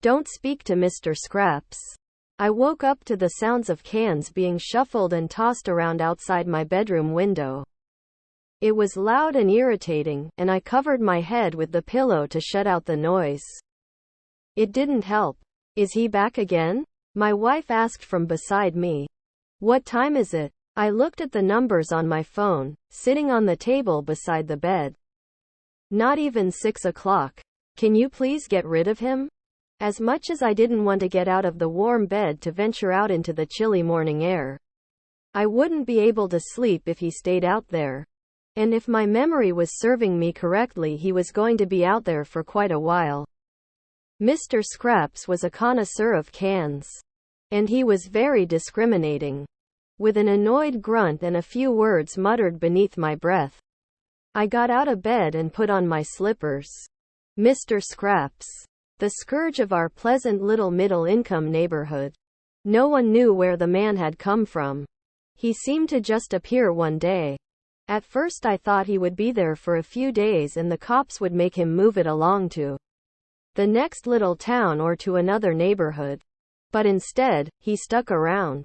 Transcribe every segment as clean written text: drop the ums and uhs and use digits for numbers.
Don't speak to Mr. Scraps. I woke up to the sounds of cans being shuffled and tossed around outside my bedroom window. It was loud and irritating, and I covered my head with the pillow to shut out the noise. It didn't help. Is he back again? My wife asked from beside me. What time is it? I looked at the numbers on my phone, sitting on the table beside the bed. Not even 6 o'clock. Can you please get rid of him? As much as I didn't want to get out of the warm bed to venture out into the chilly morning air, I wouldn't be able to sleep if he stayed out there. And if my memory was serving me correctly, he was going to be out there for quite a while. Mr. Scraps was a connoisseur of cans. And he was very discriminating. With an annoyed grunt and a few words muttered beneath my breath, I got out of bed and put on my slippers. Mr. Scraps, the scourge of our pleasant little middle-income neighborhood. No one knew where the man had come from. He seemed to just appear one day. At first I thought he would be there for a few days and the cops would make him move it along to the next little town or to another neighborhood. But instead, he stuck around.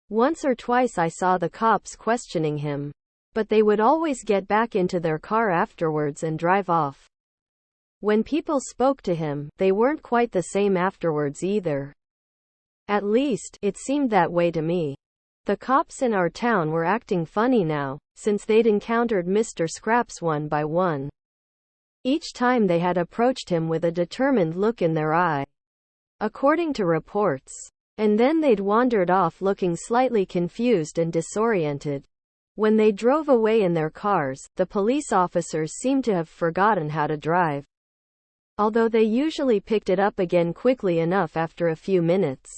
Once or twice I saw the cops questioning him, but they would always get back into their car afterwards and drive off. When people spoke to him, they weren't quite the same afterwards either. At least, it seemed that way to me. The cops in our town were acting funny now, since they'd encountered Mr. Scraps one by one. Each time they had approached him with a determined look in their eye, according to reports. And then they'd wandered off looking slightly confused and disoriented. When they drove away in their cars, the police officers seemed to have forgotten how to drive. Although they usually picked it up again quickly enough after a few minutes.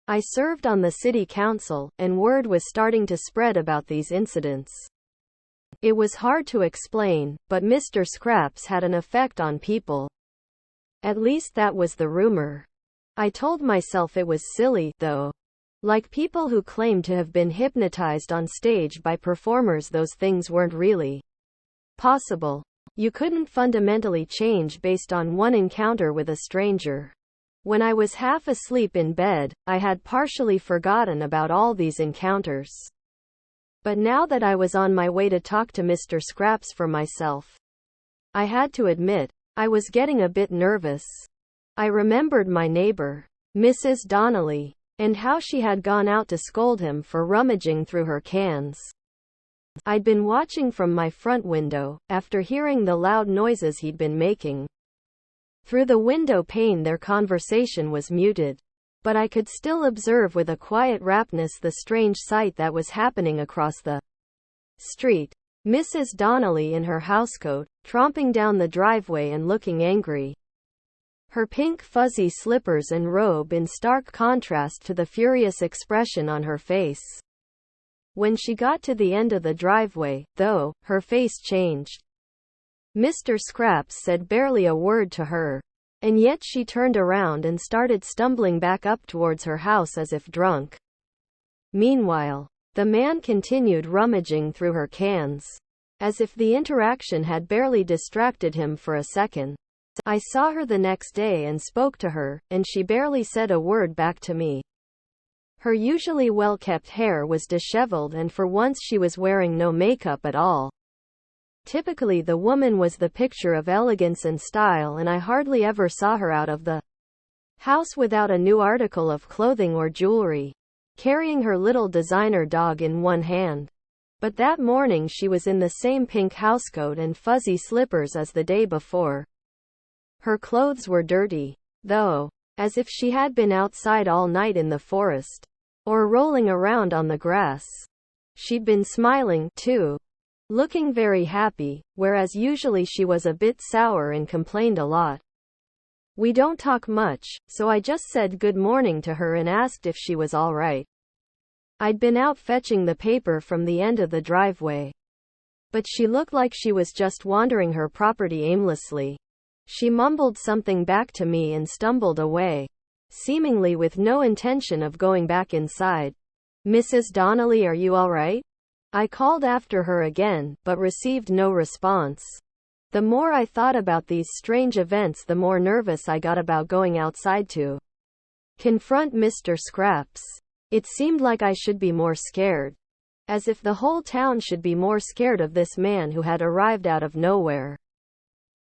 I served on the city council, and word was starting to spread about these incidents. It was hard to explain, but Mr. Scraps had an effect on people. At least that was the rumor. I told myself it was silly, though. Like people who claim to have been hypnotized on stage by performers, those things weren't really possible. You couldn't fundamentally change based on one encounter with a stranger. When I was half asleep in bed, I had partially forgotten about all these encounters. But now that I was on my way to talk to Mr. Scraps for myself, I had to admit, I was getting a bit nervous. I remembered my neighbor, Mrs. Donnelly, and how she had gone out to scold him for rummaging through her cans. I'd been watching from my front window, after hearing the loud noises he'd been making. Through the window pane their conversation was muted, but I could still observe with a quiet raptness the strange sight that was happening across the street. Mrs. Donnelly in her housecoat, tromping down the driveway and looking angry. Her pink fuzzy slippers and robe in stark contrast to the furious expression on her face. When she got to the end of the driveway, though, her face changed. Mr. Scraps said barely a word to her, and yet she turned around and started stumbling back up towards her house as if drunk. Meanwhile, the man continued rummaging through her cans, as if the interaction had barely distracted him for a second. I saw her the next day and spoke to her, and she barely said a word back to me. Her usually well-kept hair was disheveled, and for once she was wearing no makeup at all. Typically the woman was the picture of elegance and style, and I hardly ever saw her out of the house without a new article of clothing or jewelry, carrying her little designer dog in one hand. But that morning she was in the same pink housecoat and fuzzy slippers as the day before. Her clothes were dirty, though, as if she had been outside all night in the forest, or rolling around on the grass. She'd been smiling, too, looking very happy, whereas usually she was a bit sour and complained a lot. We don't talk much, so I just said good morning to her and asked if she was all right. I'd been out fetching the paper from the end of the driveway, but she looked like she was just wandering her property aimlessly. She mumbled something back to me and stumbled away, seemingly with no intention of going back inside. Mrs. Donnelly, are you all right? I called after her again, but received no response. The more I thought about these strange events, the more nervous I got about going outside to confront Mr. Scraps. It seemed like I should be more scared. As if the whole town should be more scared of this man who had arrived out of nowhere.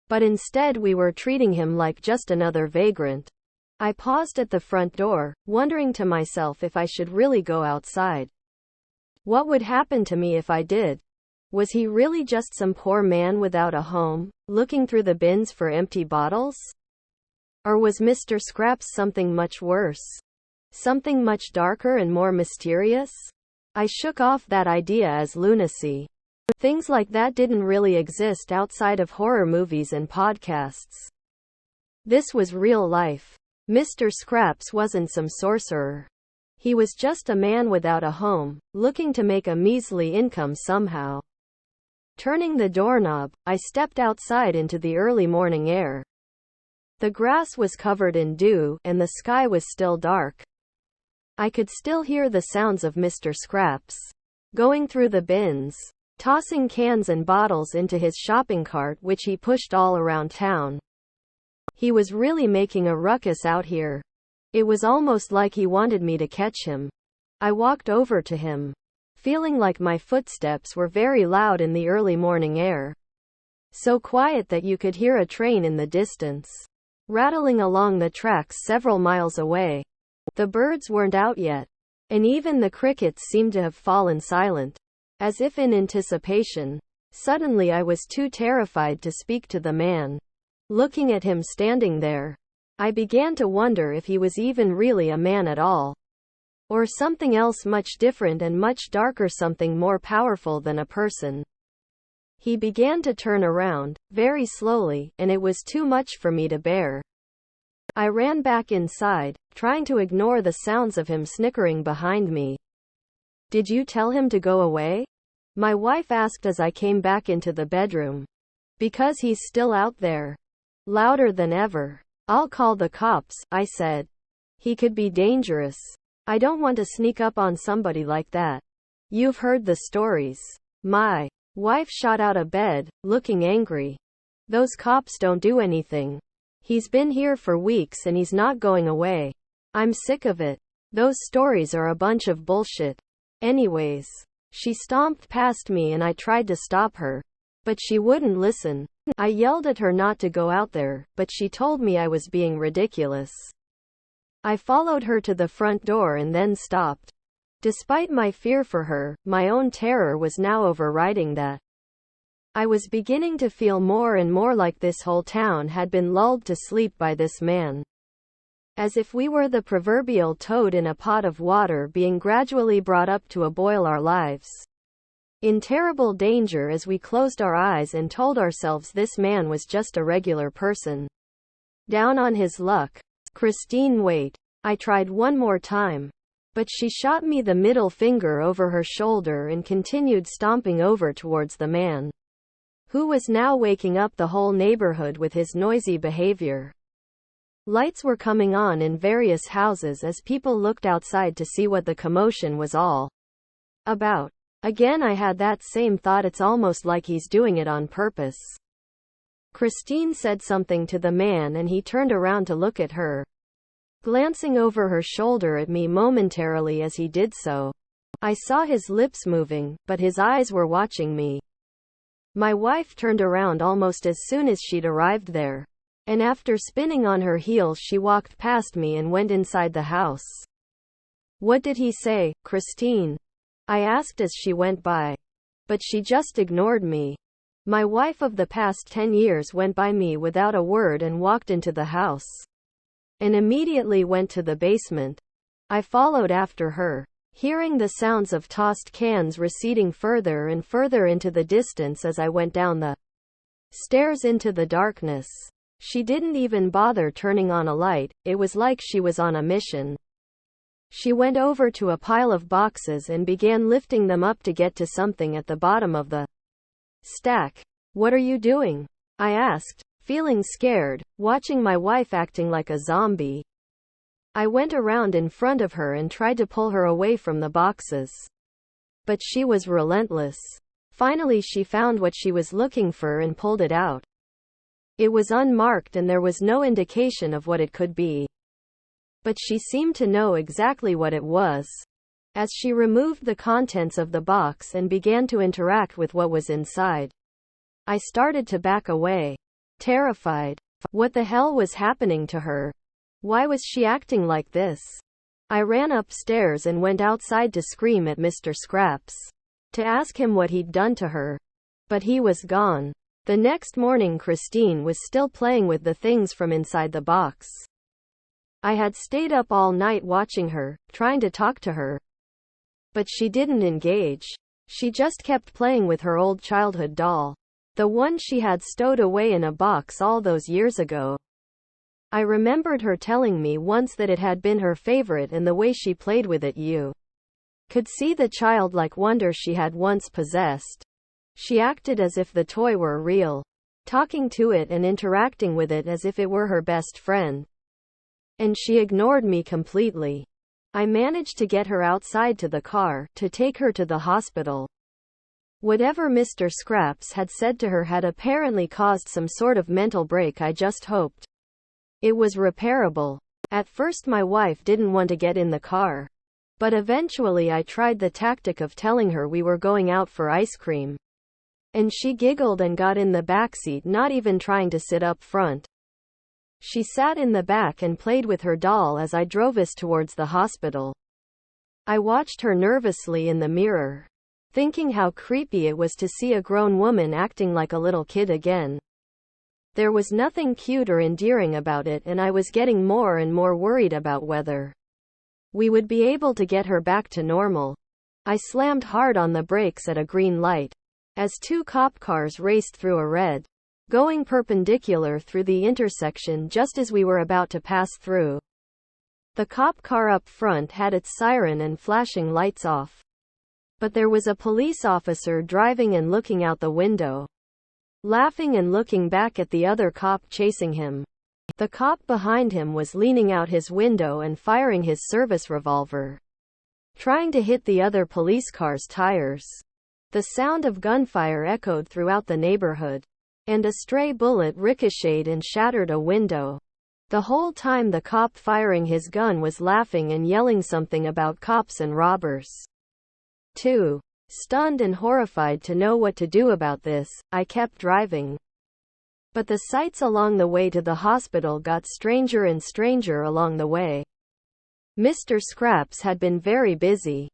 But instead we were treating him like just another vagrant. I paused at the front door, wondering to myself if I should really go outside. What would happen to me if I did? Was he really just some poor man without a home, looking through the bins for empty bottles? Or was Mr. Scraps something much worse? Something much darker and more mysterious? I shook off that idea as lunacy. Things like that didn't really exist outside of horror movies and podcasts. This was real life. Mr. Scraps wasn't some sorcerer. He was just a man without a home, looking to make a measly income somehow. Turning the doorknob, I stepped outside into the early morning air. The grass was covered in dew, and the sky was still dark. I could still hear the sounds of Mr. Scraps going through the bins, tossing cans and bottles into his shopping cart which he pushed all around town. He was really making a ruckus out here. It was almost like he wanted me to catch him. I walked over to him, feeling like my footsteps were very loud in the early morning air. So quiet that you could hear a train in the distance, rattling along the tracks several miles away. The birds weren't out yet, and even the crickets seemed to have fallen silent, as if in anticipation. Suddenly I was too terrified to speak to the man. Looking at him standing there, I began to wonder if he was even really a man at all. Or something else much different and much darker, something more powerful than a person. He began to turn around, very slowly, and it was too much for me to bear. I ran back inside, trying to ignore the sounds of him snickering behind me. "Did you tell him to go away?" my wife asked as I came back into the bedroom. "Because he's still out there." Louder than ever. "I'll call the cops," I said. "He could be dangerous. I don't want to sneak up on somebody like that." "You've heard the stories." My wife shot out of bed, looking angry. "Those cops don't do anything. He's been here for weeks and he's not going away. I'm sick of it. Those stories are a bunch of bullshit. Anyways." She stomped past me and I tried to stop her, but she wouldn't listen. I yelled at her not to go out there, but she told me I was being ridiculous. I followed her to the front door and then stopped. Despite my fear for her, my own terror was now overriding that. I was beginning to feel more and more like this whole town had been lulled to sleep by this man. As if we were the proverbial toad in a pot of water being gradually brought up to a boil, our lives in terrible danger as we closed our eyes and told ourselves this man was just a regular person, down on his luck. "Christine, wait." I tried one more time, but she shot me the middle finger over her shoulder and continued stomping over towards the man, who was now waking up the whole neighborhood with his noisy behavior. Lights were coming on in various houses as people looked outside to see what the commotion was all about. Again I had that same thought, it's almost like he's doing it on purpose. Christine said something to the man and he turned around to look at her, glancing over her shoulder at me momentarily as he did so. I saw his lips moving, but his eyes were watching me. My wife turned around almost as soon as she'd arrived there, and after spinning on her heels she walked past me and went inside the house. "What did he say, Christine?" I asked as she went by. But she just ignored me. My wife of the past 10 years went by me without a word and walked into the house, and immediately went to the basement. I followed after her, hearing the sounds of tossed cans receding further and further into the distance as I went down the stairs into the darkness. She didn't even bother turning on a light, it was like she was on a mission. She went over to a pile of boxes and began lifting them up to get to something at the bottom of the stack. "What are you doing?" I asked, feeling scared, watching my wife acting like a zombie. I went around in front of her and tried to pull her away from the boxes, but she was relentless. Finally she found what she was looking for and pulled it out. It was unmarked and there was no indication of what it could be. But she seemed to know exactly what it was. As she removed the contents of the box and began to interact with what was inside, I started to back away, terrified. What the hell was happening to her? Why was she acting like this? I ran upstairs and went outside to scream at Mr. Scraps, to ask him what he'd done to her. But he was gone. The next morning Christine was still playing with the things from inside the box. I had stayed up all night watching her, trying to talk to her. But she didn't engage. She just kept playing with her old childhood doll. The one she had stowed away in a box all those years ago. I remembered her telling me once that it had been her favorite and the way she played with it you could see the childlike wonder she had once possessed. She acted as if the toy were real, talking to it and interacting with it as if it were her best friend. And she ignored me completely. I managed to get her outside to the car, to take her to the hospital. Whatever Mr. Scraps had said to her had apparently caused some sort of mental break. I just hoped it was repairable. At first my wife didn't want to get in the car. But eventually I tried the tactic of telling her we were going out for ice cream. And she giggled and got in the backseat, not even trying to sit up front. She sat in the back and played with her doll as I drove us towards the hospital. I watched her nervously in the mirror, thinking how creepy it was to see a grown woman acting like a little kid again. There was nothing cute or endearing about it, and I was getting more and more worried about whether we would be able to get her back to normal. I slammed hard on the brakes at a green light, as two cop cars raced through a red, going perpendicular through the intersection just as we were about to pass through. The cop car up front had its siren and flashing lights off. But there was a police officer driving and looking out the window, laughing and looking back at the other cop chasing him. The cop behind him was leaning out his window and firing his service revolver, trying to hit the other police car's tires. The sound of gunfire echoed throughout the neighborhood, and a stray bullet ricocheted and shattered a window. The whole time the cop firing his gun was laughing and yelling something about cops and robbers. Too stunned and horrified to know what to do about this, I kept driving. But the sights along the way to the hospital got stranger and stranger along the way. Mr. Scraps had been very busy.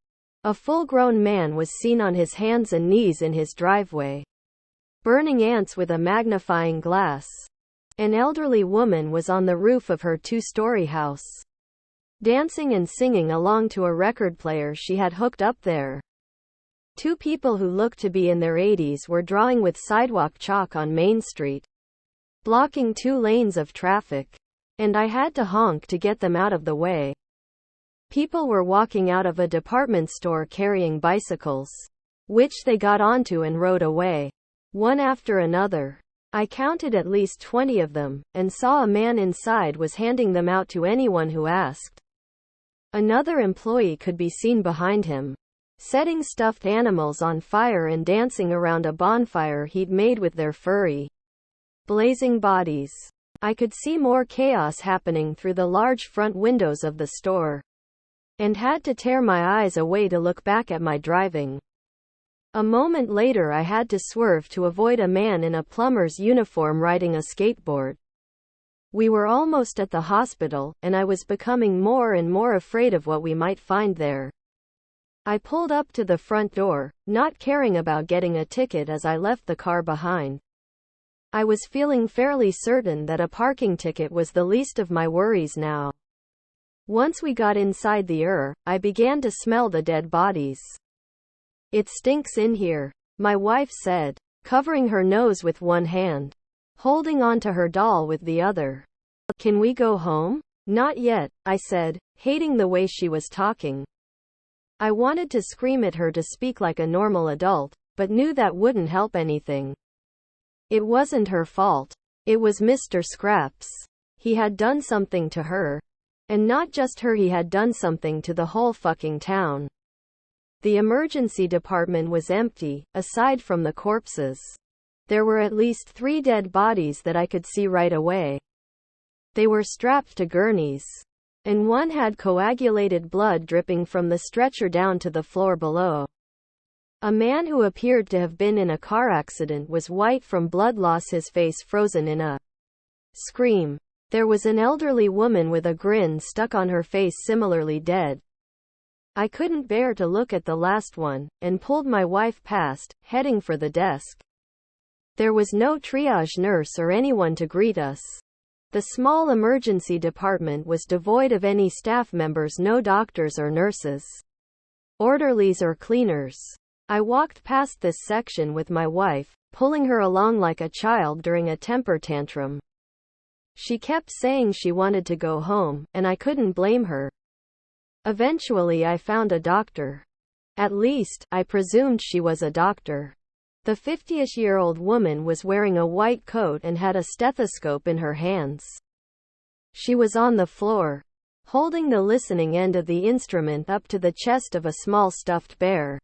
A full-grown man was seen on his hands and knees in his driveway, burning ants with a magnifying glass. An elderly woman was on the roof of her two-story house, dancing and singing along to a record player she had hooked up there. Two people who looked to be in their 80s were drawing with sidewalk chalk on Main Street, blocking 2 lanes of traffic, and I had to honk to get them out of the way. People were walking out of a department store carrying bicycles, which they got onto and rode away, one after another. I counted at least 20 of them, and saw a man inside was handing them out to anyone who asked. Another employee could be seen behind him, setting stuffed animals on fire and dancing around a bonfire he'd made with their furry, blazing bodies. I could see more chaos happening through the large front windows of the store, and had to tear my eyes away to look back at my driving. A moment later I had to swerve to avoid a man in a plumber's uniform riding a skateboard. We were almost at the hospital, and I was becoming more and more afraid of what we might find there. I pulled up to the front door, not caring about getting a ticket as I left the car behind. I was feeling fairly certain that a parking ticket was the least of my worries now. Once we got inside the I began to smell the dead bodies. "It stinks in here," my wife said, covering her nose with one hand, holding onto her doll with the other. "Can we go home?" "Not yet," I said, hating the way she was talking. I wanted to scream at her to speak like a normal adult, but knew that wouldn't help anything. It wasn't her fault. It was Mr. Scraps. He had done something to her. And not just her, he had done something to the whole fucking town. The emergency department was empty, aside from the corpses. There were at least 3 dead bodies that I could see right away. They were strapped to gurneys, and one had coagulated blood dripping from the stretcher down to the floor below. A man who appeared to have been in a car accident was white from blood loss, his face frozen in a scream. There was an elderly woman with a grin stuck on her face, similarly dead. I couldn't bear to look at the last one, and pulled my wife past, heading for the desk. There was no triage nurse or anyone to greet us. The small emergency department was devoid of any staff members, no doctors or nurses, orderlies or cleaners. I walked past this section with my wife, pulling her along like a child during a temper tantrum. She kept saying she wanted to go home, and I couldn't blame her. Eventually I found a doctor. At least, I presumed she was a doctor. The 50-ish-year-old woman was wearing a white coat and had a stethoscope in her hands. She was on the floor, holding the listening end of the instrument up to the chest of a small stuffed bear.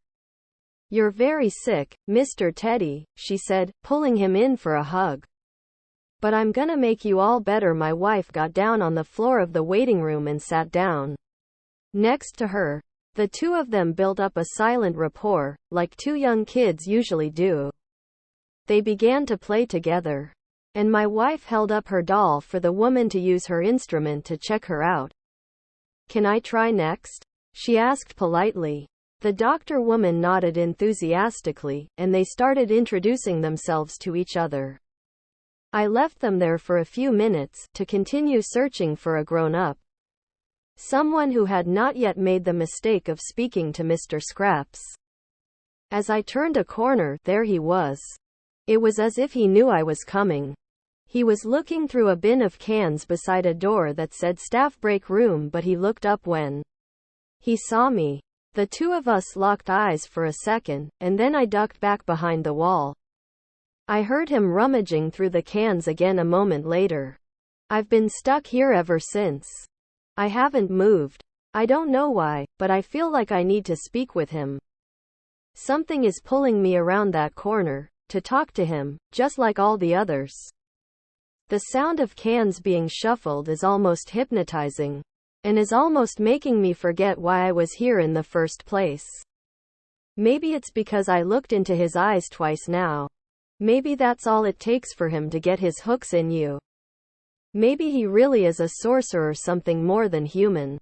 "You're very sick, Mr. Teddy," she said, pulling him in for a hug. "But I'm gonna make you all better." My wife got down on the floor of the waiting room and sat down next to her. The two of them built up a silent rapport, like two young kids usually do. They began to play together, and my wife held up her doll for the woman to use her instrument to check her out. "Can I try next?" she asked politely. The doctor woman nodded enthusiastically, and they started introducing themselves to each other. I left them there for a few minutes, to continue searching for a grown-up. Someone who had not yet made the mistake of speaking to Mr. Scraps. As I turned a corner, there he was. It was as if he knew I was coming. He was looking through a bin of cans beside a door that said staff break room, but he looked up when he saw me. The two of us locked eyes for a second, and then I ducked back behind the wall. I heard him rummaging through the cans again a moment later. I've been stuck here ever since. I haven't moved. I don't know why, but I feel like I need to speak with him. Something is pulling me around that corner, to talk to him, just like all the others. The sound of cans being shuffled is almost hypnotizing, and is almost making me forget why I was here in the first place. Maybe it's because I looked into his eyes twice now. Maybe that's all it takes for him to get his hooks in you. Maybe he really is a sorcerer, something more than human.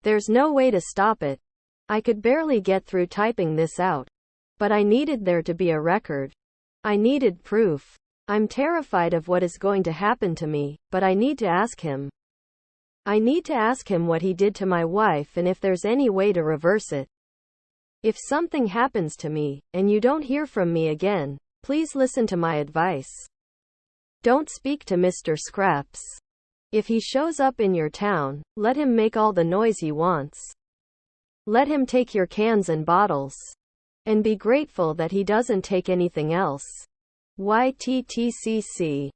There's no way to stop it. I could barely get through typing this out. But I needed there to be a record. I needed proof. I'm terrified of what is going to happen to me, but I need to ask him. I need to ask him what he did to my wife and if there's any way to reverse it. If something happens to me, and you don't hear from me again, please listen to my advice. Don't speak to Mr. Scraps. If he shows up in your town, let him make all the noise he wants. Let him take your cans and bottles. And be grateful that he doesn't take anything else. YTTCC